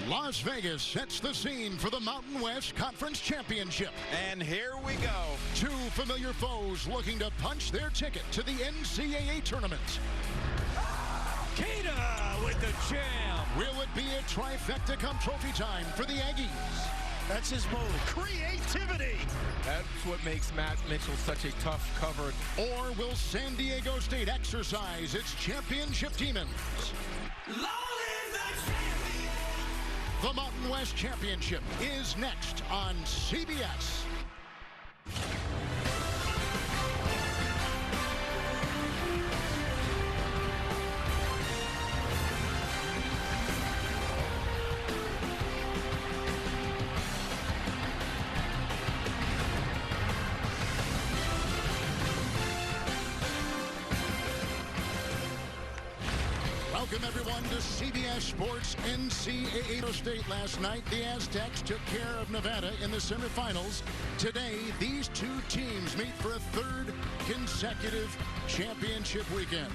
Las Vegas sets the scene for the Mountain West Conference Championship. And here we go. Two familiar foes looking to punch their ticket to the NCAA tournament. Keita with the jam. Will it be a trifecta come trophy time for the Aggies? That's his move. Creativity. That's what makes Matt Mitchell such a tough cover. Or will San Diego State exercise its championship demons? The Mountain West Championship is next on CBS. Welcome, everyone, to CBS Sports. NCAA State last night. The Aztecs took care of Nevada in the semifinals. Today, these two teams meet for a third consecutive championship weekend.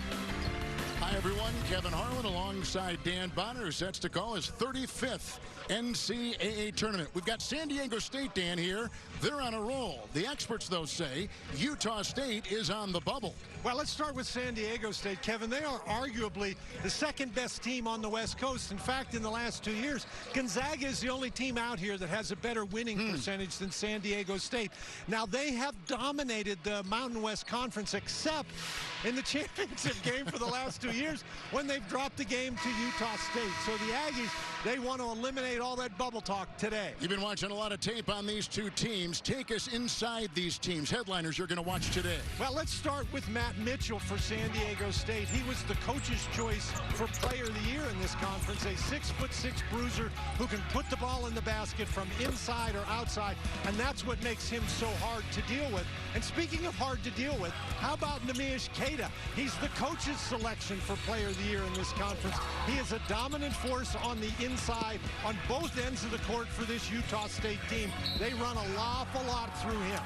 Hi, everyone. Kevin Harlan alongside Dan Bonner, who sets to call his 35th NCAA tournament. We've got San Diego State, Dan, here. They're on a roll. The experts, though, say Utah State is on the bubble. Well, let's start with San Diego State, Kevin. They are arguably the second best team on the West Coast. In fact, in the last 2 years, Gonzaga is the only team out here that has a better winning percentage than San Diego State. Now, they have dominated the Mountain West Conference, except in the championship game for the last 2 years when they've dropped the game to Utah State. So the Aggies, they want to eliminate all that bubble talk today. You've been watching a lot of tape on these two teams. Take us inside these teams. Headliners you're going to watch today. Well, let's start with Matt Mitchell for San Diego State. He was the coach's choice for Player of the Year in this conference. A 6'6" bruiser who can put the ball in the basket from inside or outside, and that's what makes him so hard to deal with. And speaking of hard to deal with, how about Neemias Queta? He's the coach's selection for Player of the Year in this conference. He is a dominant force on the inside on both ends of the court for this Utah State team. They run an awful lot through him.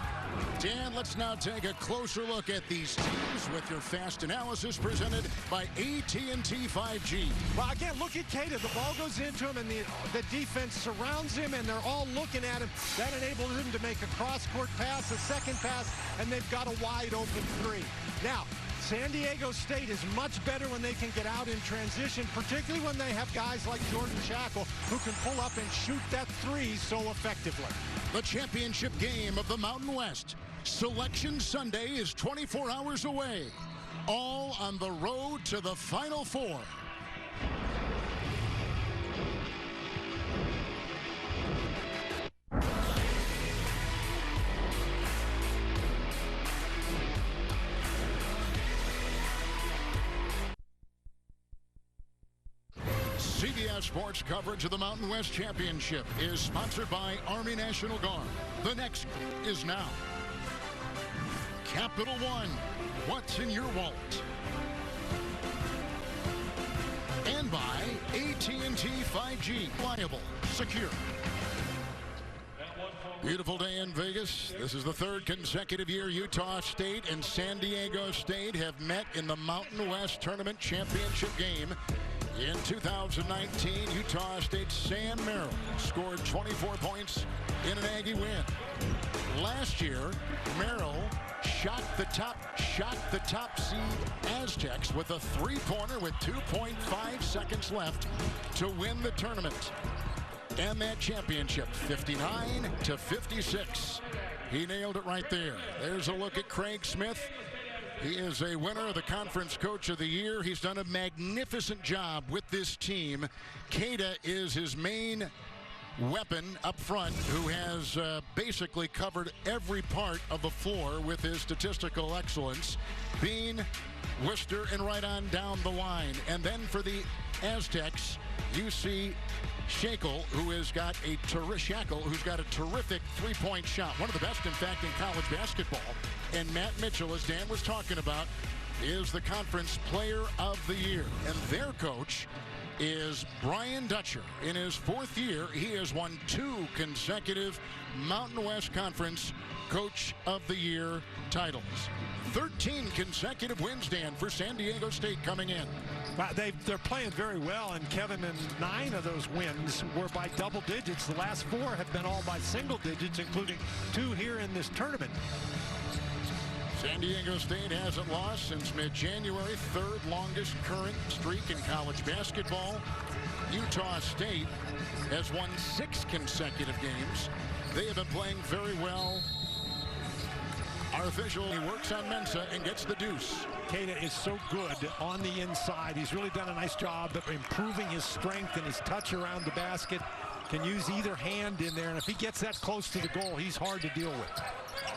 Dan, let's now take a closer look at these teams with your fast analysis presented by AT&T 5G. Well, again, look at Queta. The ball goes into him, and the defense surrounds him, and they're all looking at him. That enables him to make a cross-court pass, a second pass, and they've got a wide-open three. Now, San Diego State is much better when they can get out in transition, particularly when they have guys like Jordan Shackle who can pull up and shoot that three so effectively. The championship game of the Mountain West. Selection Sunday is 24 hours away. All on the road to the Final Four. CBS Sports coverage of the Mountain West Championship is sponsored by Army National Guard. The next is now. Capital One, what's in your wallet? And by AT&T 5G, reliable, secure. Beautiful day in Vegas. This is the third consecutive year Utah State and San Diego State have met in the Mountain West Tournament Championship game. In 2019, Utah State's Sam Merrill scored 24 points in an Aggie win. Last year, Merrill shot the top seed Aztecs with a three-pointer with 2.5 seconds left to win the tournament. And that championship, 59-56. He nailed it right there. There's a look at Craig Smith. He is a winner of the Conference Coach of the Year. He's done a magnificent job with this team. Queta is his main weapon up front, who has basically covered every part of the floor with his statistical excellence. Bean, Worcester, and right on down the line. And then for the Aztecs, you see Shackle, who's got a terrific three-point shot. One of the best, in fact, in college basketball. And Matt Mitchell, as Dan was talking about, is the Conference Player of the Year. And their coach is Brian Dutcher. In his 4th year, he has won 2 consecutive Mountain West Conference Coach of the Year titles. 13 consecutive wins, Dan, for San Diego State coming in. They're playing very well, and Kevin, and 9 of those wins were by double digits. The last 4 have been all by single digits, including 2 here in this tournament. San Diego State hasn't lost since mid-January, 3rd longest current streak in college basketball. Utah State has won 6 consecutive games. They have been playing very well. Our official, he works on Mensah and gets the deuce. Keita is so good on the inside. He's really done a nice job of improving his strength and his touch around the basket. Can use either hand in there, and if he gets that close to the goal, he's hard to deal with.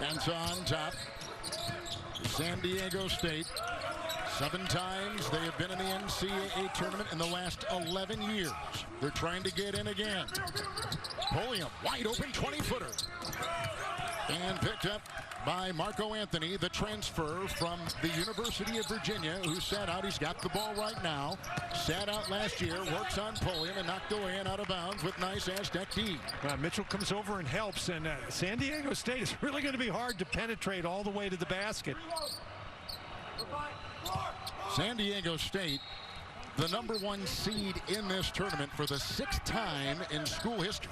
Mensah on top. San Diego State, 7 times they have been in the NCAA tournament in the last 11 years. They're trying to get in again. Pulliam, wide open 20-footer. And picked up by Marco Anthony, the transfer from the University of Virginia, who sat out. He's got the ball right now. Sat out last year, works on Pulliam, and knocked away and out of bounds with nice Aztec D. Mitchell comes over and helps, and San Diego State is really going to be hard to penetrate all the way to the basket. San Diego State, the #1 seed in this tournament for the 6th time in school history,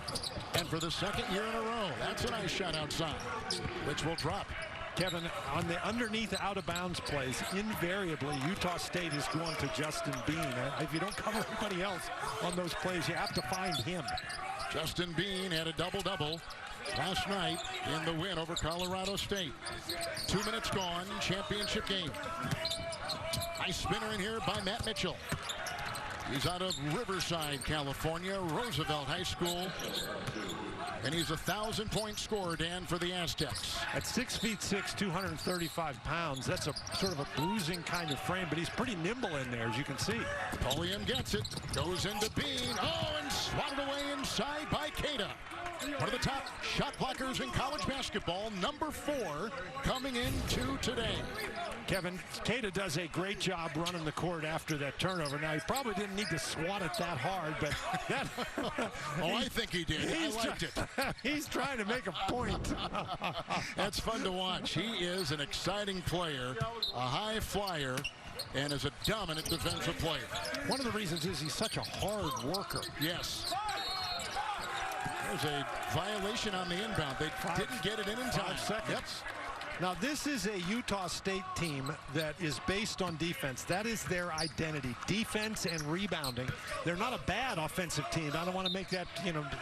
and for the 2nd year in a row. That's a nice shot outside, which will drop. Kevin, on the underneath out-of-bounds plays, invariably Utah State is going to Justin Bean. If you don't cover anybody else on those plays, you have to find him. Justin Bean had a double-double last night in the win over Colorado State. 2 minutes gone, championship game. Nice spinner in here by Matt Mitchell. He's out of Riverside, California, Roosevelt High School. And he's a 1,000-point scorer, Dan, for the Aztecs. At 6'6", 235 pounds, that's a sort of a bruising kind of frame, but he's pretty nimble in there, as you can see. Pulliam gets it, goes into Bean. Oh, and swatted away inside by Keita. One of the top shot blockers in college basketball, #4, coming into today. Kevin, Keita does a great job running the court after that turnover. Now, he probably didn't need to swat it that hard, but that... Oh, I think he did. I liked it. He's trying to make a point. That's fun to watch. He is an exciting player, a high flyer, and is a dominant defensive player. One of the reasons is he's such a hard worker. Yes. There's a violation on the inbound. They didn't get it in time. 5 seconds. Yep. Now, this is a Utah State team that is based on defense. That is their identity, defense and rebounding. They're not a bad offensive team. I don't want to make that,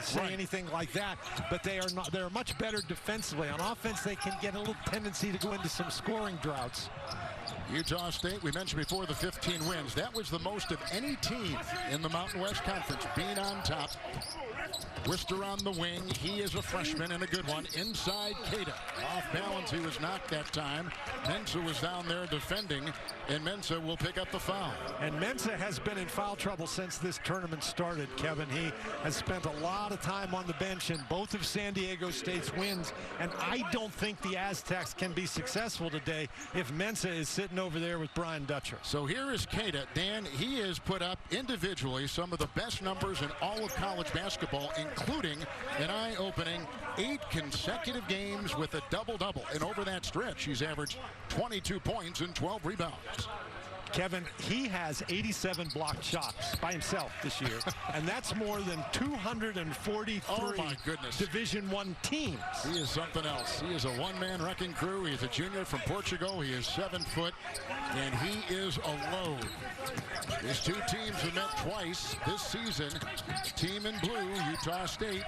say anything like that, but they are not. They're much better defensively. On offense, they can get a little tendency to go into some scoring droughts. Utah State, we mentioned before, the 15 wins. That was the most of any team in the Mountain West Conference, being on top. Worcester on the wing. He is a freshman and a good one. Inside Keita. Off balance, he was knocked that time. Mensah was down there defending, and Mensah will pick up the foul. And Mensah has been in foul trouble since this tournament started, Kevin. He has spent a lot of time on the bench in both of San Diego State's wins, and I don't think the Aztecs can be successful today if Mensah is sitting over there with Brian Dutcher. So here is Keita. Dan, he has put up individually some of the best numbers in all of college basketball, including an eye-opening 8 consecutive games with a double-double. And over that stretch, he's averaged 22 points and 12 rebounds. Kevin, he has 87 blocked shots by himself this year, and that's more than 243 Division I teams. He is something else. He is a one-man wrecking crew. He's a junior from Portugal. He is 7 foot, and he is a load. His 2 teams have met twice this season. Team in blue, Utah State,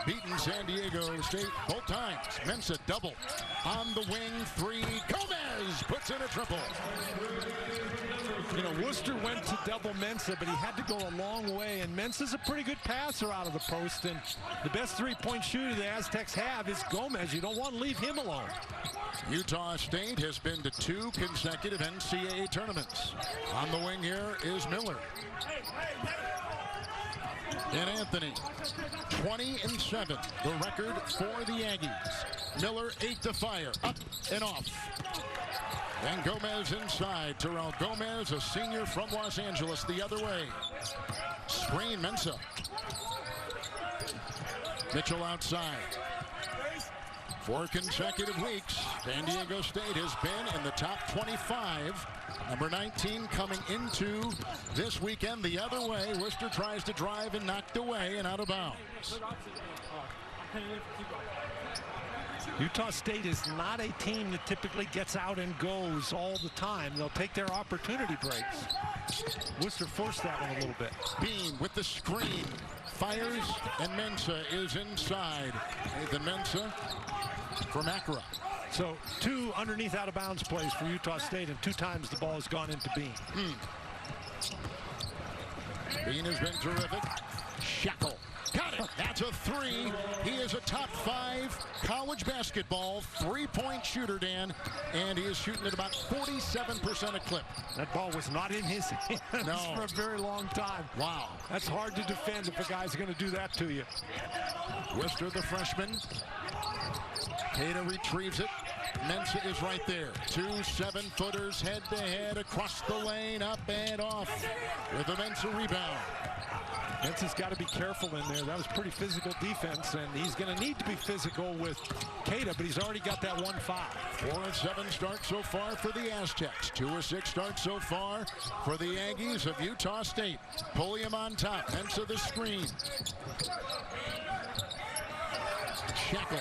beaten San Diego State both times. Mensah double on the wing, 3. Gomez puts in a triple. Worcester went to double Mensah, but he had to go a long way, and Mensah's a pretty good passer out of the post, and the best 3-point shooter the Aztecs have is Gomez. You don't want to leave him alone. Utah State has been to 2 consecutive NCAA tournaments. On the wing here is Miller. And Anthony, 20-7, the record for the Aggies. Miller 8 to fire, up and off. And Gomez inside. Terrell Gomez, a senior from Los Angeles, the other way. screen, Mensa. Mitchell outside. 4 consecutive weeks, San Diego State has been in the top 25. Number 19 coming into this weekend the other way. Worcester tries to drive and knocked away and out of bounds. Utah State is not a team that typically gets out and goes all the time. They'll take their opportunity breaks. Worcester forced that one a little bit. Bean with the screen. Fires, and Mensa is inside. Nathan Mensa from Accra. So 2 underneath out of bounds plays for Utah State, and 2 times the ball has gone into Bean. Bean has been terrific. Shackle. Got it. That's a 3. He is a top 5 college basketball 3-point shooter, Dan, and he is shooting at about 47% a clip. That ball was not in his hands for a very long time. Wow. That's hard to defend if a guy's going to do that to you. Worcester, the freshman. Queta retrieves it. Mensa is right there. 2 7-footers head-to-head across the lane, up and off with a Mensa rebound. Mensa's got to be careful in there. That was pretty physical defense, and he's going to need to be physical with Queta, but he's already got that 1 foul. 4 of 7 starts so far for the Aztecs. 2 of 6 starts so far for the Aggies of Utah State. Pulliam on top. Mensa the screen. Shackle.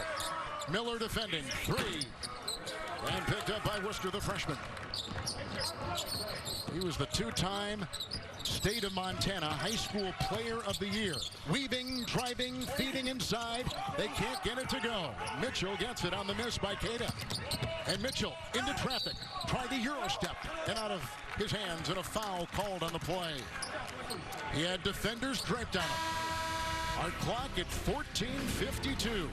Miller defending. 3. And picked up by Worcester, the freshman. He was the 2-time State of Montana High School Player of the Year. Weaving, driving, feeding inside. They can't get it to go. Mitchell gets it on the miss by Queta. And Mitchell into traffic. Tried the Euro step and out of his hands, and a foul called on the play. He had defenders draped on him. Our clock at 14:52.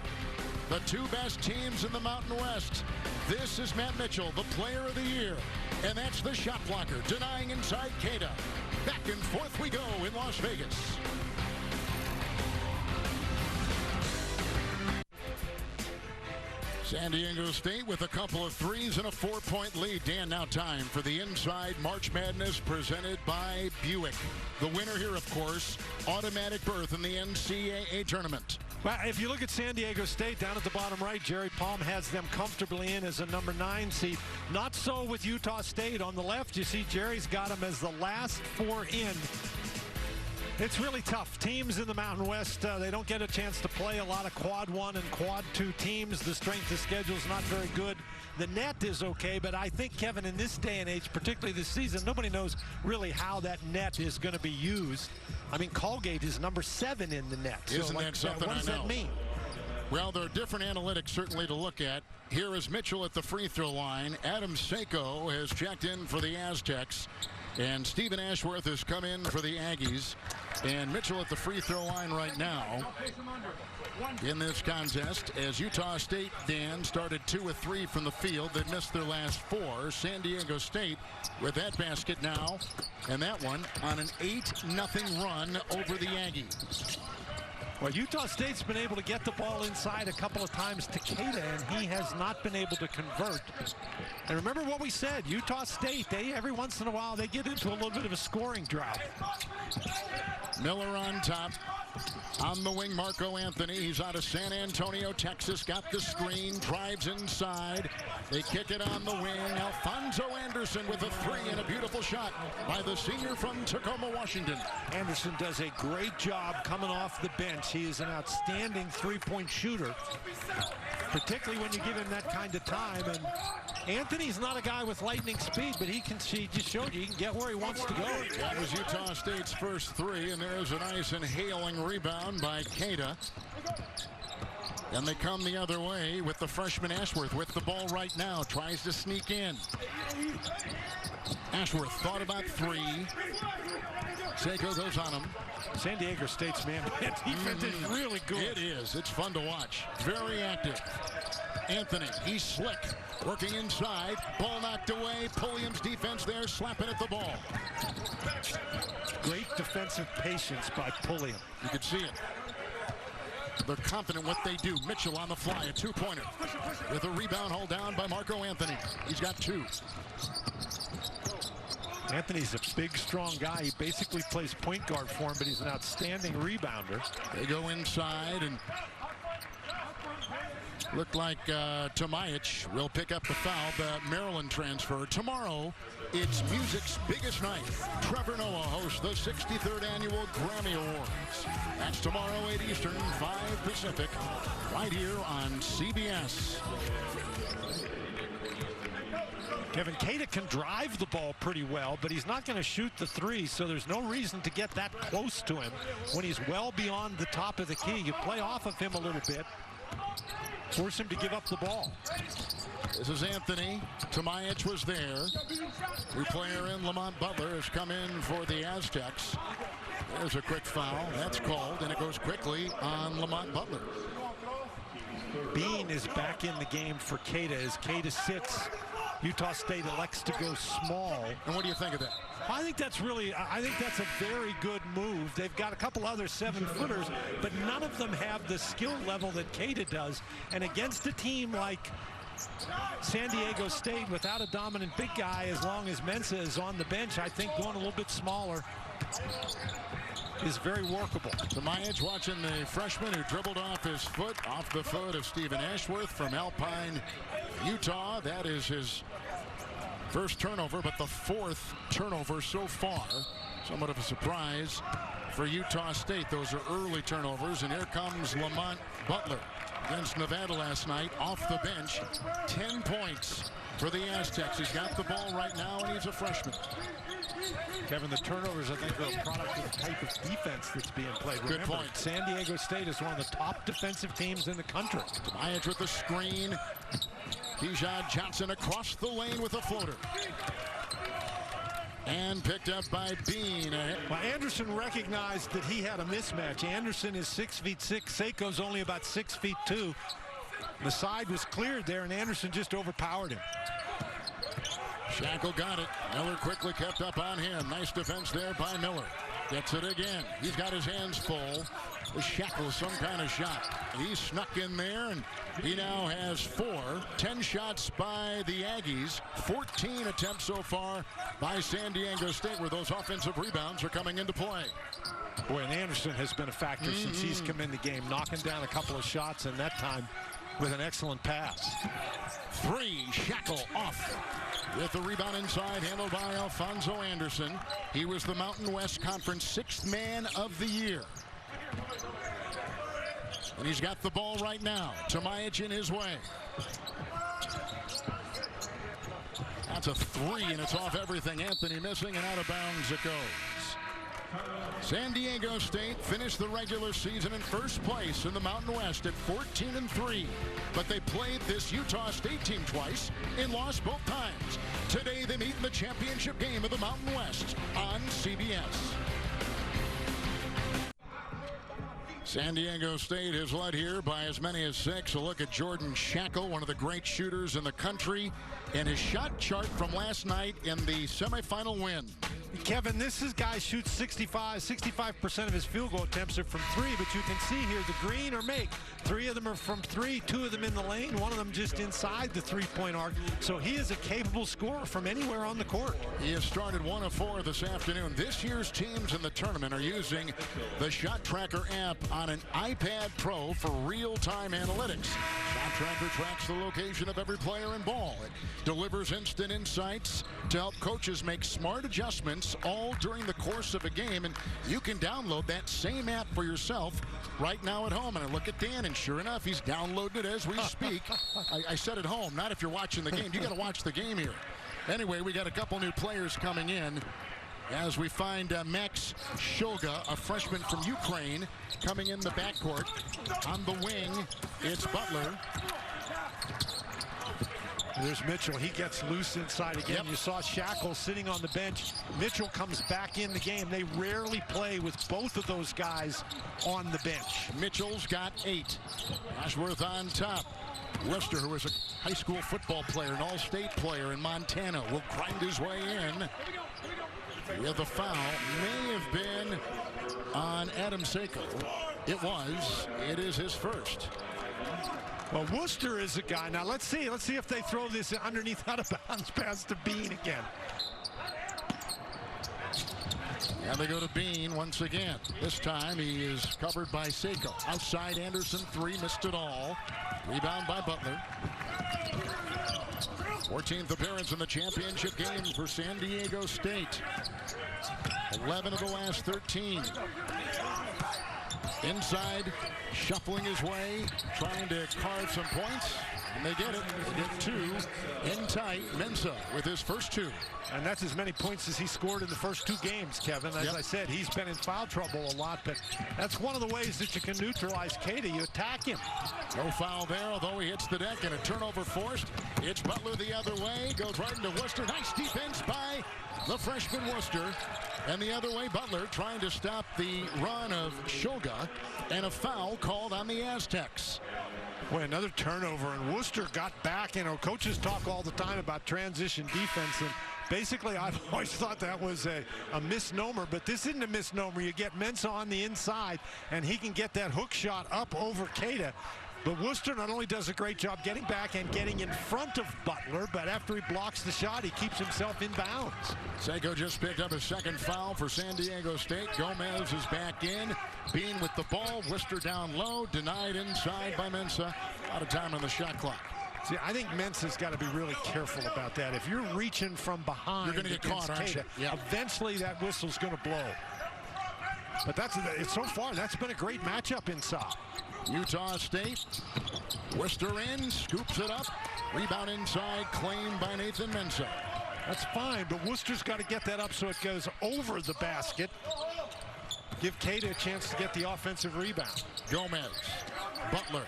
The 2 best teams in the Mountain West. This is Matt Mitchell, the Player of the Year. And that's the shot blocker, denying inside Queta. Back and forth we go in Las Vegas. San Diego State with a couple of threes and a 4-point lead. Dan, now time for the Inside March Madness presented by Buick. The winner here, of course, automatic berth in the NCAAB tournament. Well, if you look at San Diego State down at the bottom right, Jerry Palm has them comfortably in as a number 9 seed. Not so with Utah State. On the left, you see Jerry's got them as the last 4 in. It's really tough. Teams in the Mountain West, they don't get a chance to play a lot of quad 1 and quad 2 teams. The strength of schedule is not very good. The net is okay, but I think, Kevin, in this day and age, particularly this season, nobody knows really how that net is going to be used. I mean, Colgate is number 7 in the net. Isn't that something? What does that mean? Well, there are different analytics certainly to look at. Here is Mitchell at the free throw line. Adam Seiko has checked in for the Aztecs. And Stephen Ashworth has come in for the Aggies. And Mitchell at the free throw line right now in this contest, as Utah State, Dan, started 2 of 3 from the field. They missed their last 4. San Diego State with that basket now, and that one on an 8-0 run over the Aggies. Well, Utah State's been able to get the ball inside a couple of times to Queta, and he has not been able to convert. And remember what we said, Utah State, every once in a while they get into a little bit of a scoring drought. Miller on top. On the wing, Marco Anthony. He's out of San Antonio, Texas. Got the screen, drives inside. They kick it on the wing. Alfonso Anderson with a 3 and a beautiful shot by the senior from Tacoma, Washington. Anderson does a great job coming off the bench. He is an outstanding 3-point shooter, particularly when you give him that kind of time. And Anthony's not a guy with lightning speed, but he just showed you he can get where he wants to go. That was Utah State's first 3, and there's a nice inhaling rebound by Queta. And they come the other way with the freshman Ashworth with the ball right now. Tries to sneak in. Ashworth thought about 3. Seiko goes on him. San Diego State's man defense is really good. It is. It's fun to watch. Very active. Anthony, he's slick. Working inside. Ball knocked away. Pulliam's defense there, slapping at the ball. Great defensive patience by Pulliam. You can see it. They're confident what they do. Mitchell on the fly, a 2-pointer. With a rebound hold down by Marco Anthony. He's got 2. Anthony's a big, strong guy. He basically plays point guard for him, but he's an outstanding rebounder. They go inside, and looked like Tomajic will pick up the foul, the Maryland transfer. Tomorrow, it's music's biggest night. Trevor Noah hosts the 63rd Annual Grammy Awards. That's tomorrow, 8 Eastern, 5 Pacific, right here on CBS. Kevin, Keita can drive the ball pretty well, but he's not going to shoot the three, so there's no reason to get that close to him when he's well beyond the top of the key. You play off of him a little bit, force him to give up the ball. This is Anthony. Tomajic was there. New player in Lamont Butler has come in for the Aztecs. There's a quick foul. That's called, and it goes quickly on Lamont Butler. Bean is back in the game for Keita as Keita sits. Utah State elects to go small. And what do you think of that? I think that's a very good move. They've got a couple other 7-footers, but none of them have the skill level that Keita does. And against a team like San Diego State without a dominant big guy, as long as Mensah is on the bench, I think going a little bit smaller is very workable. Tomajic watching the freshman who dribbled off the foot of Stephen Ashworth from Alpine, Utah. That is his first turnover, but the fourth turnover so far. Somewhat of a surprise for Utah State. Those are early turnovers, and here comes Lamont Butler against Nevada last night off the bench. 10 points for the Aztecs. He's got the ball right now, and he's a freshman. Kevin, the turnovers, I think, are a product of the type of defense that's being played. Good Remember, point. San Diego State is one of the top defensive teams in the country. Tomajic with the screen. Keyshawn Johnson across the lane with a floater. And picked up by Bean. Well, Anderson recognized that he had a mismatch. Anderson is 6'6". Seiko's only about 6'2". The side was cleared there, and Anderson just overpowered him. Shackle got it. Miller quickly kept up on him. Nice defense there by Miller. Gets it again. He's got his hands full. The Shackle some kind of shot. He snuck in there, and he now has 4. 10 shots by the Aggies. 14 attempts so far by San Diego State, where those offensive rebounds are coming into play. Boy, and Anderson has been a factor since he's come in the game, knocking down a couple of shots, and that time with an excellent pass. 3, Shackle off. With the rebound inside, handled by Alfonso Anderson. He was the Mountain West Conference 6th Man of the Year. And he's got the ball right now. Tomajic in his way. That's a 3, and it's off everything. Anthony missing, and out of bounds it goes. San Diego State finished the regular season in first place in the Mountain West at 14-3. But they played this Utah State team twice and lost both times. Today they meet in the championship game of the Mountain West on CBS. San Diego State is led here by as many as 6. A look at Jordan Shackle, one of the great shooters in the country, and his shot chart from last night in the semifinal win. Kevin, this is guy shoots 65% of his field goal attempts are from 3, but you can see here the green or make. 3 of them are from 3, 2 of them in the lane, 1 of them just inside the 3-point arc. So he is a capable scorer from anywhere on the court. He has started 1 of 4 this afternoon. This year's teams in the tournament are using the Shot Tracker app on an iPad Pro for real-time analytics. Shot Tracker tracks the location of every player and ball. It delivers instant insights to help coaches make smart adjustments all during the course of a game, and you can download that same app for yourself right now at home. And I look at Dan, and sure enough, he's downloading it as we speak. I said at home, not if you're watching the game. You got to watch the game here. Anyway, we got a couple new players coming in as we find Max Shoga, a freshman from Ukraine, coming in the backcourt. On the wing, it's Butler. There's Mitchell. He gets loose inside again. Yep. You saw Shackle sitting on the bench. Mitchell comes back in the game. They rarely play with both of those guys on the bench. Mitchell's got 8. Ashworth on top. Lister, who is a high school football player, an all-state player in Montana, will grind his way in. Yeah, the foul may have been on Adam Seiko. It was. It is his first. Well, Worcester is a guy. Now let's see if they throw this underneath out of bounds pass to Bean again. And they go to Bean once again. This time he is covered by Seiko. Outside Anderson, 3, missed it all. Rebound by Butler. 14th appearance in the championship game for San Diego State. 11 of the last 13. Inside, shuffling his way, trying to carve some points. And they get it. They get 2 in tight. Mensah with his first 2. And that's as many points as he scored in the first 2 games, Kevin. As I said, he's been in foul trouble a lot, but that's one of the ways that you can neutralize Keita. You attack him. No foul there, although he hits the deck and a turnover forced. It's Butler the other way, goes right into Worcester. Nice defense by the freshman Worcester. And the other way, Butler trying to stop the run of Shoga, and a foul called on the Aztecs. Boy, another turnover, and Worcester got back. You know, coaches talk all the time about transition defense, and basically I've always thought that was a misnomer, but this isn't a misnomer. You get Mensah on the inside, and he can get that hook shot up over Keita. But Worcester not only does a great job getting back and getting in front of Butler, but after he blocks the shot, he keeps himself in bounds. Seiko just picked up his second foul for San Diego State. Gomez is back in. Bean with the ball. Worcester down low. Denied inside by Mensah. Out of time on the shot clock. See, I think Mensah's got to be really careful about that. If you're reaching from behind, you're going to get caught, aren't you? Yeah. Eventually that whistle's going to blow. But so far, that's been a great matchup inside. Utah State, Worcester in, scoops it up, rebound inside, claimed by Nathan Mensah. That's fine, but Worcester's got to get that up so it goes over the basket. Give Keita a chance to get the offensive rebound. Gomez, Butler,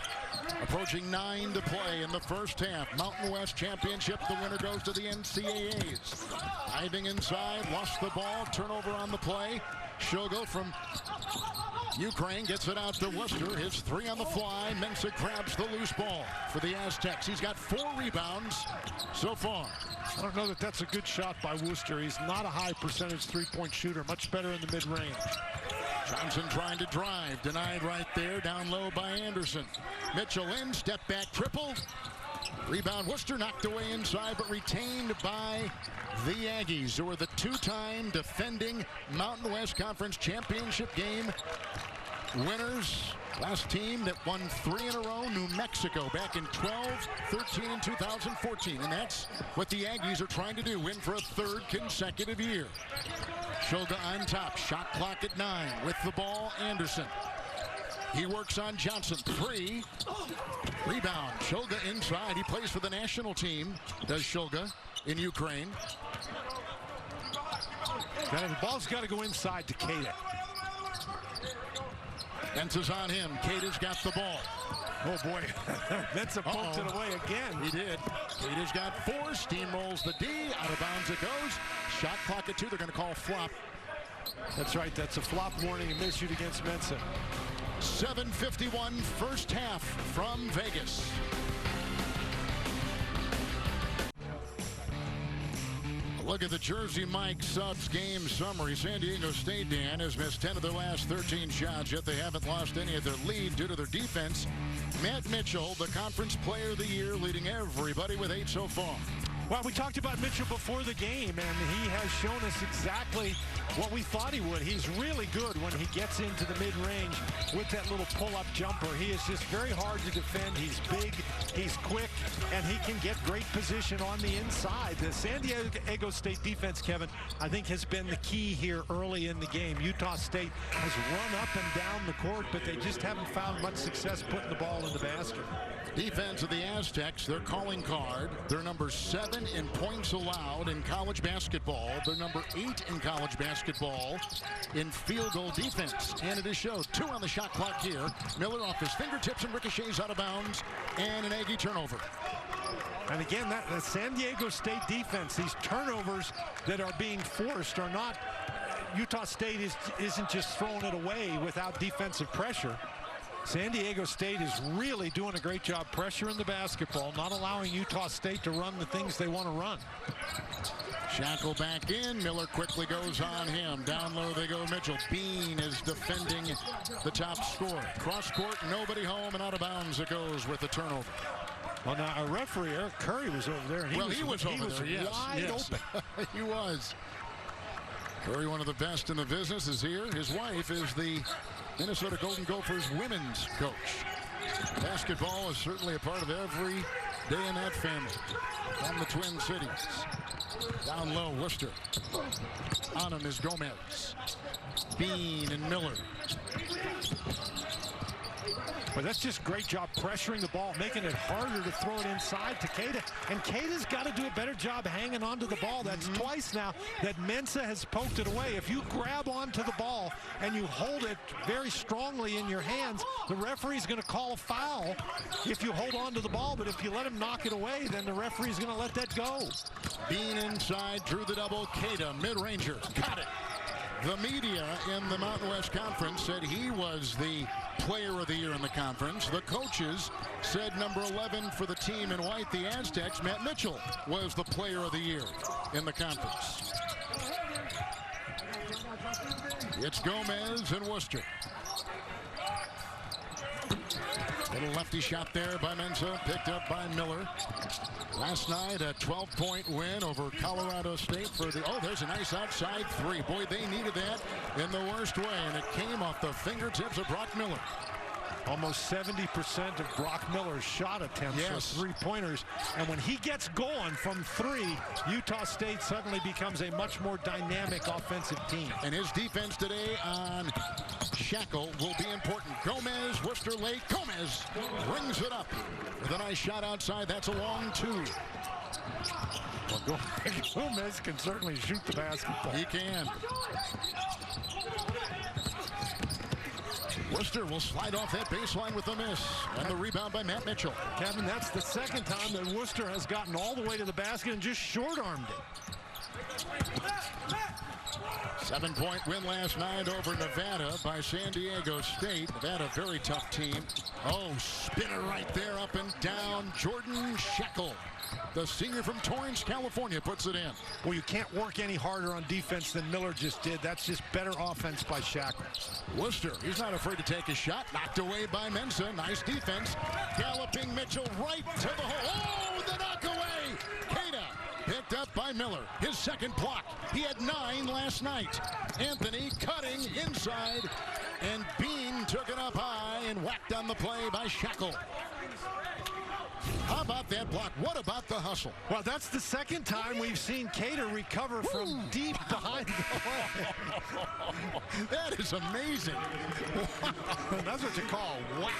approaching 9 to play in the first half. Mountain West Championship, the winner goes to the NCAAs. Diving inside, lost the ball, turnover on the play. Shogo from Ukraine gets it out to Worcester. His 3 on the fly. Mensah grabs the loose ball for the Aztecs. He's got 4 rebounds so far. I don't know that that's a good shot by Worcester. He's not a high percentage 3-point shooter. Much better in the mid-range. Johnson trying to drive. Denied right there. Down low by Anderson. Mitchell in. Step back triple. Rebound. Worcester knocked away inside, but retained by the Aggies, who are the 2-time defending Mountain West Conference Championship game winners. Last team that won 3 in a row, New Mexico, back in 12, 13, and 2014. And that's what the Aggies are trying to do, win for a 3rd consecutive year. Shoga on top, shot clock at 9. With the ball, Anderson. He works on Johnson, 3. Rebound, Shoga inside. He plays for the national team, does Shoga, in Ukraine. The ball's got to go inside to Keita. Mensah's on him. Keita's got the ball. Oh, boy. Mensah poked it away again. He did. Keita's got 4. Steamrolls the D. Out of bounds it goes. Shot clock at 2. They're going to call flop. That's right. That's a flop warning. A misshoot against Mensah. 7:51 first half from Vegas. Look at the Jersey Mike Subs game summary. San Diego State, Dan, has missed 10 of their last 13 shots, yet they haven't lost any of their lead due to their defense. Matt Mitchell, the conference player of the year, leading everybody with 8 so far. Well, we talked about Mitchell before the game, and he has shown us exactly what we thought he would. He's really good when he gets into the mid-range with that little pull-up jumper. He is just very hard to defend. He's big, he's quick, and he can get great position on the inside. The San Diego State defense, Kevin, I think has been the key here early in the game. Utah State has run up and down the court, but they just haven't found much success putting the ball in the basket. Defense of the Aztecs, their calling card. They're number 7 in points allowed in college basketball. They're number 8 in college basketball in field goal defense. And it is showed. 2 on the shot clock here. Miller off his fingertips and ricochets out of bounds. And an Aggie turnover. And again, that San Diego State defense, these turnovers that are being forced are not, Utah State isn't just throwing it away without defensive pressure. San Diego State is really doing a great job pressuring the basketball, not allowing Utah State to run the things they want to run. Shackle back in. Miller quickly goes on him. Down low they go Mitchell. Bean is defending the top scorer. Cross court, nobody home, and out of bounds it goes with the turnover. Well, now our referee, Eric Curry, was over there. And he was over there, yes. Wide open. He was. Very one of the best in the business is here. His wife is the Minnesota Golden Gophers women's coach. Basketball is certainly a part of every day in that family. From the Twin Cities. Down low, Worcester. On him is Gomez. Bean and Miller. But that's just great job pressuring the ball, making it harder to throw it inside to Keita. And Keita's got to do a better job hanging onto the ball. That's twice now that Mensah has poked it away. If you grab onto the ball and you hold it very strongly in your hands, the referee's going to call a foul if you hold on to the ball. But if you let him knock it away, then the referee's going to let that go. Bean inside, drew the double. Keita, mid-ranger, got it. The media in the Mountain West Conference said he was the player of the year in the conference. The coaches said number 11 for the team in white, the Aztecs, Matt Mitchell, was the player of the year in the conference. It's Gomez and Worcester. Little lefty shot there by Mensah, picked up by Miller. Last night, a 12-point win over Colorado State for the, oh, there's a nice outside three. Boy, they needed that in the worst way, and it came off the fingertips of Brock Miller. Almost 70% of Brock Miller's shot attempts are three-pointers. And when he gets going from three, Utah State suddenly becomes a much more dynamic offensive team. And his defense today on Shackle will be important. Gomez, Worcester late. Gomez rings it up with a nice shot outside. That's a long two. Well, Gomez can certainly shoot the basketball. He can. Worcester will slide off that baseline with a miss. And the rebound by Matt Mitchell. Kevin, that's the second time that Worcester has gotten all the way to the basket and just short-armed it. 7-point win last night over Nevada by San Diego State. Nevada, very tough team. Oh, spinner right there, up and down. Jordan Shackle, the senior from Torrance, California, puts it in. Well, you can't work any harder on defense than Miller just did. That's just better offense by Shackle. Worcester, he's not afraid to take a shot. Knocked away by Mensah. Nice defense. Galloping Mitchell right to the hole. Oh, the knock away. Keita picked up by Miller. His second block. He had 9 last night. Anthony cutting inside. And Bean took it up high and whacked on the play by Shackle. How about that block? What about the hustle? Well, that's the second time we've seen Keita recover from deep behind the hole. That is amazing. That's what you call wow.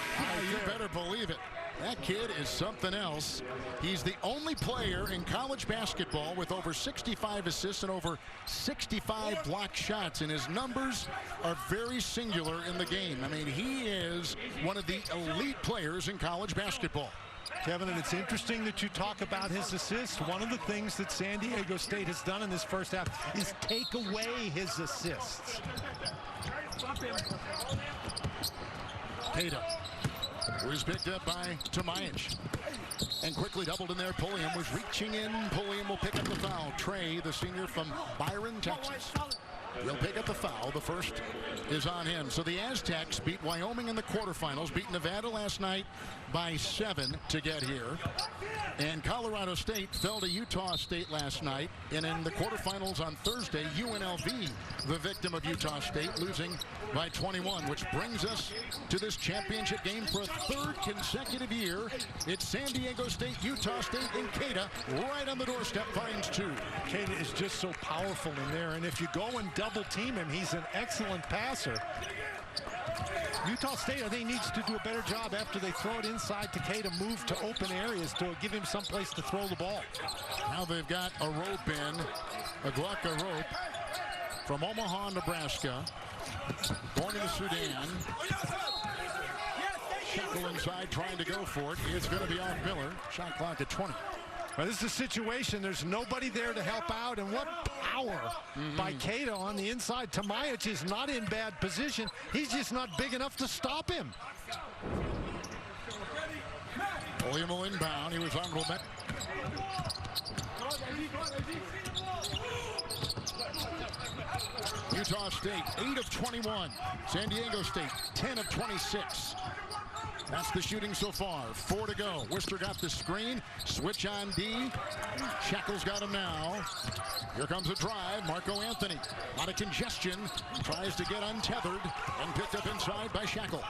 You better believe it. That kid is something else. He's the only player in college basketball with over 65 assists and over 65 block shots, and his numbers are very singular in the game. I mean, he is one of the elite players in college basketball. Kevin, and it's interesting that you talk about his assists. One of the things that San Diego State has done in this first half is take away his assists. Keita was picked up by Tomajic and quickly doubled in there. Pulliam was reaching in. Pulliam will pick up the foul. Trey, the senior from Byron, Texas, he'll pick up the foul. The first is on him. So the Aztecs beat Wyoming in the quarterfinals, beat Nevada last night by 7 to get here. And Colorado State fell to Utah State last night. And in the quarterfinals on Thursday, UNLV, the victim of Utah State, losing by 21, which brings us to this championship game for a third consecutive year. It's San Diego State, Utah State, and Keita right on the doorstep finds 2. Keita is just so powerful in there, and if you go and double team him, he's an excellent passer. Utah State, I think, needs to do a better job after they throw it inside to Keita, move to open areas to give him some place to throw the ball. Now they've got a rope in, a Guaca rope from Omaha, Nebraska, born in the Sudan. Shackle inside, trying to go for it. It's going to be off Miller. Shot clock at 20. Well, this is a situation. There's nobody there to help out, and what power by Keita on the inside. Tomajic is not in bad position. He's just not big enough to stop him. William will inbound. He was honorable. Utah State, 8 of 21. San Diego State, 10 of 26. That's the shooting so far. 4 to go. Worcester got the screen. Switch on D. Shackle's got him now. Here comes a drive. Marco Anthony. A lot of congestion. Tries to get untethered and picked up inside by Shackle.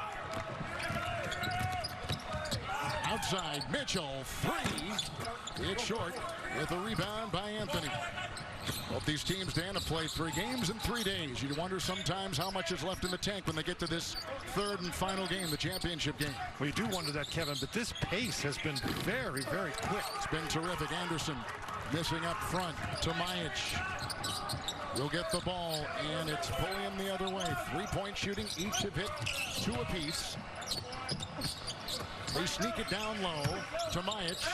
Outside, Mitchell, 3. It's short with a rebound by Anthony. Both these teams, Dan, have played 3 games in 3 days. You wonder sometimes how much is left in the tank when they get to this 3rd and final game, the championship game. Well, you do wonder that, Kevin, but this pace has been very, very quick. It's been terrific. Anderson missing up front. Tomajic will get the ball, and it's pulling the other way. 3-point shooting. Each have hit 2 apiece. They sneak it down low. Tomajic,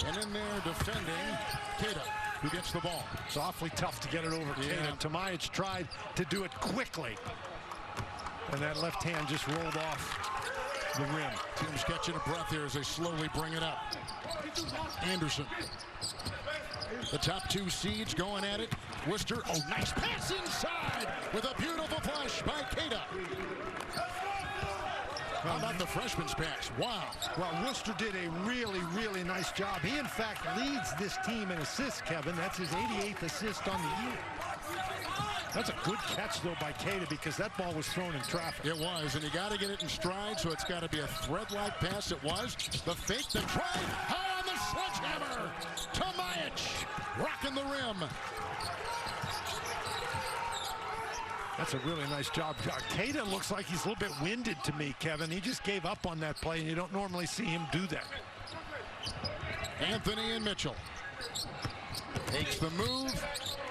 and in there defending, Keita, who gets the ball. It's awfully tough to get it over Keita. Tomajic tried to do it quickly, and that left hand just rolled off the rim. Team's catching a breath here as they slowly bring it up. Anderson. The top 2 seeds going at it. Worcester, nice pass inside with a beautiful flush by Keita. How about the freshman's pass? Wow. Well, Worcester did a really, really nice job. He, in fact, leads this team in assists, Kevin. That's his 88th assist on the year. That's a good catch, though, by Keita, because that ball was thrown in traffic. It was, and you got to get it in stride, so it's got to be a thread-like pass. It was. The fake, the drive, high on the sledgehammer. Tomajic rocking the rim. That's a really nice job. Keita looks like he's a little bit winded to me, Kevin. He just gave up on that play, and you don't normally see him do that. Anthony and Mitchell. Takes the move.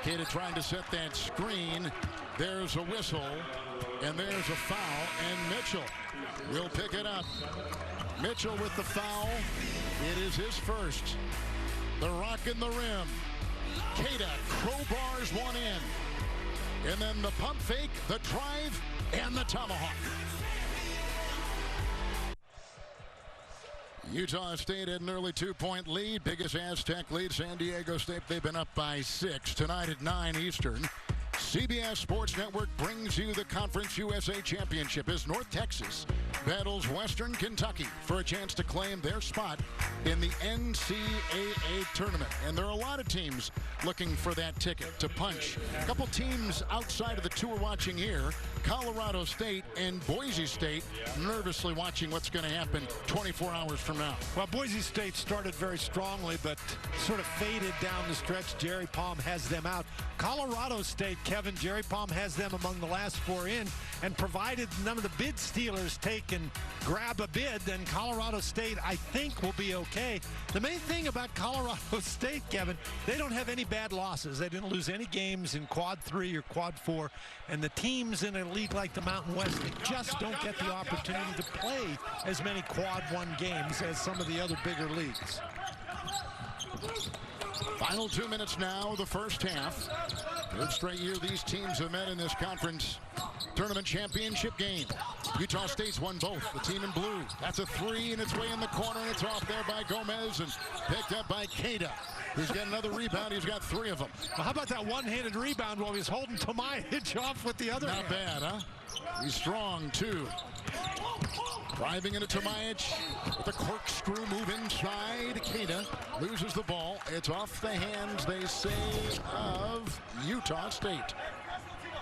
Keita trying to set that screen. There's a whistle, and there's a foul, and Mitchell will pick it up. Mitchell with the foul. It is his first. The rock in the rim. Keita crowbars one in. And then the pump fake, the drive, and the tomahawk. Utah State had an early 2-point lead. Biggest Aztec lead. San Diego State, they've been up by 6. Tonight at 9 Eastern. CBS Sports Network brings you the Conference USA Championship as North Texas battles Western Kentucky for a chance to claim their spot in the NCAAB tournament. And there are a lot of teams looking for that ticket to punch. A couple teams outside of the two we're watching here, Colorado State and Boise State, nervously watching what's going to happen 24 hours from now. Well, Boise State started very strongly, but sort of faded down the stretch. Jerry Palm has them out. Colorado State, Kevin, Jerry Palm has them among the last 4 in, and provided none of the bid stealers take and grab a bid, then Colorado State, I think, will be okay. The main thing about Colorado State, Kevin, they don't have any bad losses. They didn't lose any games in Quad 3 or Quad 4, and the teams in a league like the Mountain West, they just don't get the opportunity to play as many Quad 1 games as some of the other bigger leagues. Final 2 minutes now, the first half. Third straight year these teams have met in this conference tournament championship game. Utah State's won both. The team in blue. That's a 3, and it's way in the corner, and it's off there by Gomez and picked up by Keita, who's got another rebound. He's got 3 of them. Well, how about that one-handed rebound while he's holding Tomajic off with the other hand? Not bad, huh? He's strong, too. Driving into Tomajic with a corkscrew move inside. Keita loses the ball. It's off the hands, they say, of Utah State.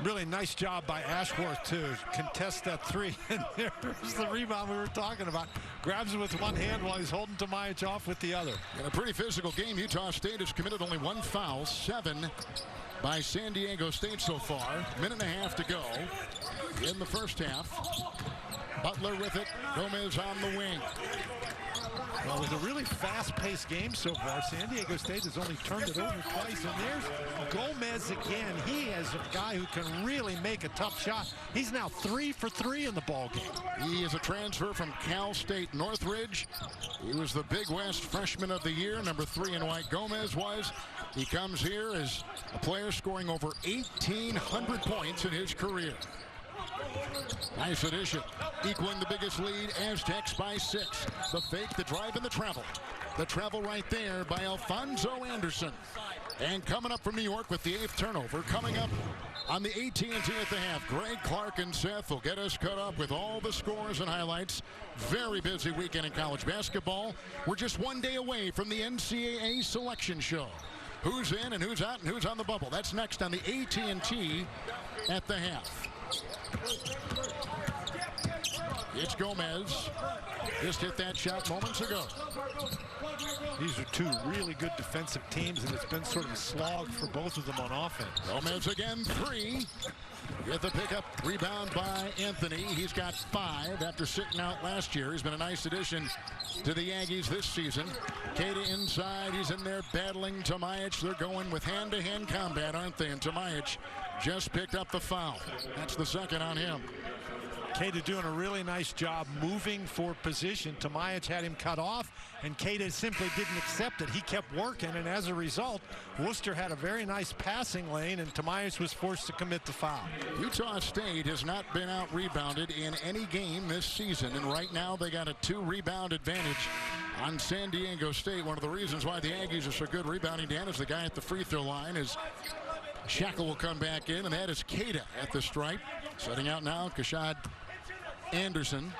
Really nice job by Ashworth to contest that 3. And there's the rebound we were talking about. Grabs it with one hand while he's holding Tomajic off with the other. In a pretty physical game, Utah State has committed only 1 foul, 7 by San Diego State so far. Minute and a half to go in the first half. Butler with it. Gomez on the wing. Well, it was a really fast-paced game so far. San Diego State has only turned it over twice. And there's Gomez again. He is a guy who can really make a tough shot. He's now 3 for 3 in the ball game. He is a transfer from Cal State Northridge. He was the Big West Freshman of the Year, number 3 in white. Gomez was. He comes here as a player scoring over 1,800 points in his career. Nice addition. Equaling the biggest lead, Aztecs by 6. The fake, the drive, and the travel. The travel right there by Alfonso Anderson. And coming up from New York with the 8th turnover. Coming up on the AT&T at the half. Greg, Clark, and Seth will get us caught up with all the scores and highlights. Very busy weekend in college basketball. We're just one day away from the NCAA selection show. Who's in and who's out and who's on the bubble? That's next on the AT&T at the half. It's Gomez. Just hit that shot moments ago. These are two really good defensive teams, and it's been sort of a slog for both of them on offense. Gomez again, 3. Get the pickup, rebound by Anthony. He's got 5 after sitting out last year. He's been a nice addition to the Aggies this season. Queta inside, he's in there battling Tomajic. They're going with hand-to-hand combat, aren't they? And Tomajic just picked up the foul. That's the second on him. Queta doing a really nice job moving for position. Tomajic had him cut off, and Queta simply didn't accept it. He kept working, and as a result, Worcester had a very nice passing lane, and Tomajic was forced to commit the foul. Utah State has not been out-rebounded in any game this season, and right now they got a 2-rebound advantage on San Diego State. One of the reasons why the Aggies are so good rebounding, Dan, is the guy at the free throw line is Shackle will come back in, and that is Queta at the stripe. Setting out now, Kashad Anderson.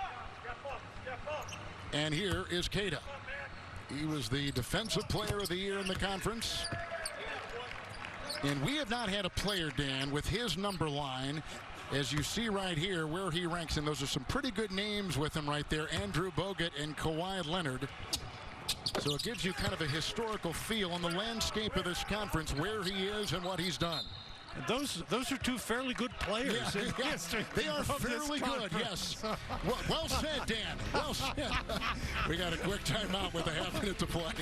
And here is Queta. He was the defensive player of the year in the conference. And we have not had a player, Dan, with his number line, as you see right here, where he ranks. And those are some pretty good names with him right there. Andrew Bogut and Kawhi Leonard. So it gives you kind of a historical feel on the landscape of this conference, where he is and what he's done. Those are two fairly good players. Yeah, they are fairly good, yes. Well said, Dan. Well said. We got a quick timeout with a half-minute to play.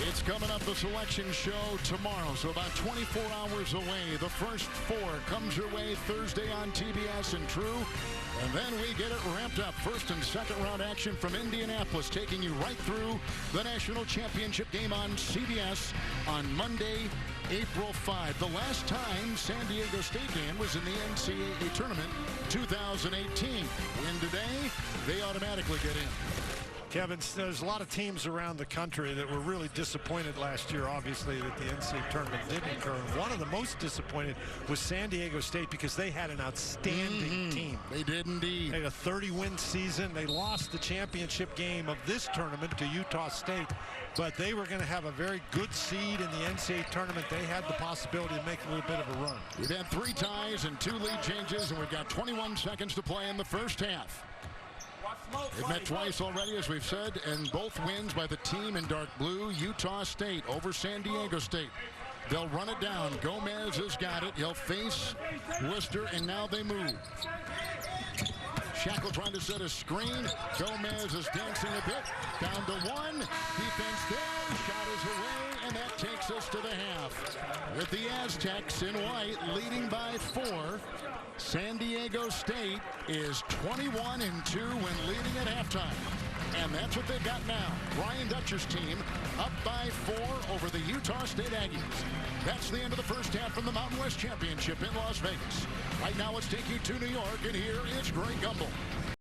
It's coming up, the selection show tomorrow, so about 24 hours away. The first 4 comes your way Thursday on TBS and True. And then we get it ramped up. First and second round action from Indianapolis, taking you right through the national championship game on CBS on Monday, April 5. The last time San Diego State game was in the NCAA tournament, 2018. Win today, they automatically get in. Kevin, there's a lot of teams around the country that were really disappointed last year, obviously, that the NCAA tournament didn't occur. One of the most disappointed was San Diego State, because they had an outstanding team. They did indeed. They had a 30-win season. They lost the championship game of this tournament to Utah State, but they were going to have a very good seed in the NCAA tournament. They had the possibility to make a little bit of a run. We've had 3 ties and 2 lead changes, and we've got 21 seconds to play in the first half. They've met twice already, as we've said, and both wins by the team in dark blue, Utah State over San Diego State. They'll run it down. Gomez has got it. He'll face Worcester, and now they move. Shackle trying to set a screen. Gomez is dancing a bit. Down to 1. Defense there. Shot is away, and that takes us to the half. With the Aztecs in white leading by 4. San Diego State is 21-2 when leading at halftime. And that's what they've got now. Brian Dutcher's team up by 4 over the Utah State Aggies. That's the end of the first half from the Mountain West Championship in Las Vegas. Right now, let's take you to New York, and here is Greg Gumbel.